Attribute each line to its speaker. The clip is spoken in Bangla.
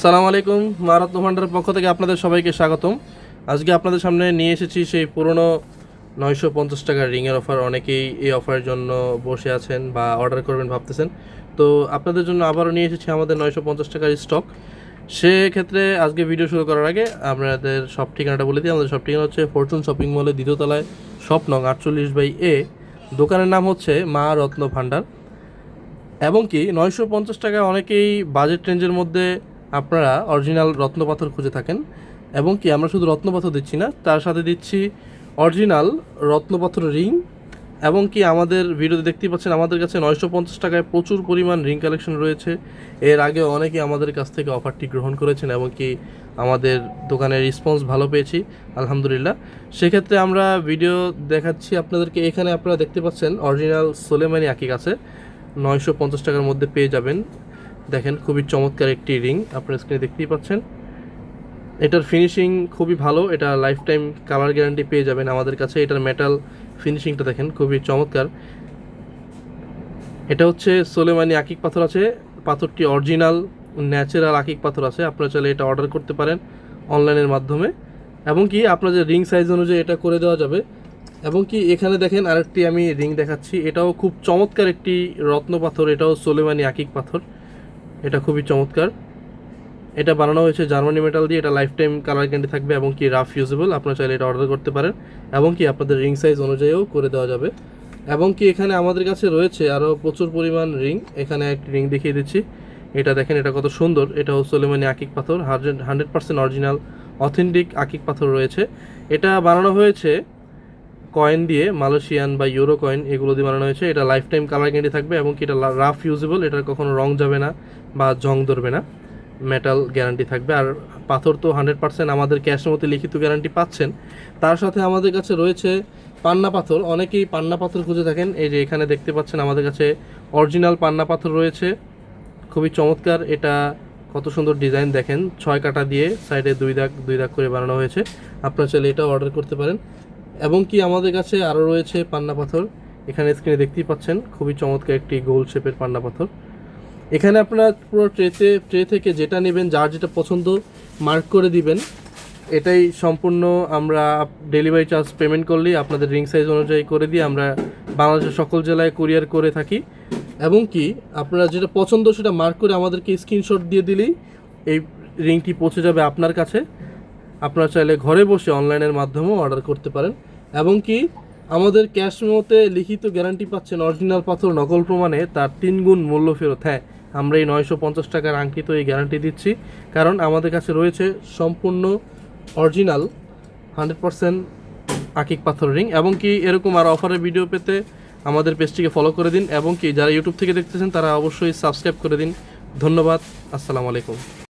Speaker 1: আসসালামু আলাইকুম। মা রত্ন ভান্ডারের পক্ষ থেকে আপনাদের সবাইকে স্বাগতম। আজকে আপনাদের সামনে নিয়ে এসেছি সেই পুরনো 950 টাকার রিংয়ের অফার। অনেকেই এই অফারের জন্য বসে আছেন বা অর্ডার করবেন ভাবতেছেন, তো আপনাদের জন্য আবারও নিয়ে এসেছি আমাদের 950 টাকার স্টক। সেক্ষেত্রে আজকে ভিডিও শুরু করার আগে আপনাদের সব ঠিকানাটা বলে দিই। আমাদের সব ঠিকানা হচ্ছে ফরচুন শপিং মলের দ্বিতীয় তলায়, শপ নং 48/A। দোকানের নাম হচ্ছে মা রত্ন ভান্ডার। এবং কি 950 টাকায় অনেকেই বাজেট রেঞ্জের মধ্যে আপনারা অরিজিনাল রত্নপাথর খুঁজে থাকেন। এবং কি আমরা শুধু রত্নপাথর দিচ্ছি না, তার সাথে দিচ্ছি অরিজিনাল রত্নপাথর রিং। এবং কি আমাদের ভিডিওতে দেখতেই পাচ্ছেন আমাদের কাছে 950 টাকায় প্রচুর পরিমাণ রিং কালেকশন রয়েছে। এর আগে অনেকেই আমাদের কাছ থেকে অফারটি গ্রহণ করেছেন এবং কি আমাদের দোকানের রেসপন্স ভালো পেয়েছি, আলহামদুলিল্লাহ। সেক্ষেত্রে আমরা ভিডিও দেখাচ্ছি আপনাদেরকে। এখানে আপনারা দেখতে পাচ্ছেন অরিজিনাল সোলেমানি আকিক আছে, 950 টাকার মধ্যে পেয়ে যাবেন। দেখেন খুবই চমৎকার একটি রিং, আপনার স্ক্রিনে দেখতেই পাচ্ছেন। এটার ফিনিশিং খুবই ভালো, এটা লাইফ টাইম কালার গ্যারান্টি পেয়ে যাবেন আমাদের কাছে। এটার মেটাল ফিনিশিংটা দেখেন খুবই চমৎকার। এটা হচ্ছে সোলেমানি আকিক পাথর আছে, পাথরটি অরিজিনাল ন্যাচারাল আকিক পাথর আছে। আপনারা চাইলে এটা অর্ডার করতে পারেন অনলাইনের মাধ্যমে, এবং কি আপনাদের রিং সাইজ অনুযায়ী এটা করে দেওয়া যাবে। এবং কি এখানে দেখেন আরেকটি আমি রিং দেখাচ্ছি, এটাও খুব চমৎকার একটি রত্ন পাথর, এটাও সোলেমানি আকিক পাথর। এটা খুবই চমৎকার। এটা বানানো হয়েছে জার্মানি মেটাল দিয়ে। এটা লাইফ টাইম কালার গ্যারান্টি থাকবে এবং কি রাফ ইউজেবল। আপনারা চাইলে এটা অর্ডার করতে পারেন এবং কি আপনাদের রিং সাইজ অনুযায়ীও করে দেওয়া যাবে। এবং কি এখানে আমাদের কাছে রয়েছে আরও প্রচুর পরিমাণ রিং। এখানে একটি রিং দেখিয়ে দিচ্ছি, এটা দেখেন, এটা কত সুন্দর। এটাও সোলেমানি আকিক পাথর, 100% অরিজিনাল অথেন্টিক আকিক পাথর রয়েছে। এটা বানানো হয়েছে কয়েন দিয়ে, মালয়েশিয়ান বা ইউরো কয়েন এগুলো দিয়ে বানানো হয়েছে। এটা লাইফ টাইম কালার গ্যারান্টি থাকবে এবং কি এটা রাফ ইউজেবল, এটার কখনো রং যাবে না বা জং ধরবে না, মেটাল গ্যারান্টি থাকবে। আর পাথর তো 100% আমাদের ক্যাশের মধ্যে লিখিত গ্যারান্টি পাচ্ছেন। তার সাথে আমাদের কাছে রয়েছে পান্না পাথর। অনেকেই পান্না পাথর খুঁজে থাকেন, এই যে এখানে দেখতে পাচ্ছেন আমাদের কাছে অরিজিনাল পান্না পাথর রয়েছে, খুবই চমৎকার। এটা কত সুন্দর ডিজাইন দেখেন, 6 কাটা দিয়ে সাইডে দুই দাগ করে বানানো হয়েছে। আপনারা চাইলে এটা অর্ডার করতে পারেন। এবং কি আমাদের কাছে আরও রয়েছে পান্না পাথর, এখানে স্ক্রিনে দেখতেই পাচ্ছেন খুবই চমৎকার একটি গোল শেপের পান্না পাথর। এখানে আপনারা পুরো ট্রে থেকে যেটা নেবেন, যার যেটা পছন্দ মার্ক করে দিবেন। এটাই সম্পূর্ণ আমরা ডেলিভারি চার্জ পেমেন্ট করলেই আপনাদের রিং সাইজ অনুযায়ী করে দিয়ে আমরা বাংলাদেশের সকল জেলায় কুরিয়ার করে থাকি। এবং কি আপনারা যেটা পছন্দ সেটা মার্ক করে আমাদেরকে স্ক্রিনশট দিয়ে দিলেই এই রিংটি পৌঁছে যাবে আপনার কাছে। আপনারা চাইলে ঘরে বসে অনলাইনের মাধ্যমেও অর্ডার করতে পারেন। এবং কি আমাদের ক্যাশ মেমোতে লিখিত গ্যারান্টি পাচ্ছেন অরিজিনাল পাথর নকল প্রমাণে তার 3 গুণ মূল্য ফেরত। হ্যাঁ, আমরা এই 950 টাকার আংকিত এই গ্যারান্টি দিচ্ছি, কারণ আমাদের কাছে রয়েছে সম্পূর্ণ অরিজিনাল 100% আকিক পাথর রিং। এবং কি এরকম আর অফারের ভিডিও পেতে আমাদের পেজটিকে ফলো করে দিন, এবং কি যারা ইউটিউব থেকে দেখতেছেন তারা অবশ্যই সাবস্ক্রাইব করে দিন। ধন্যবাদ, আসসালামু আলাইকুম।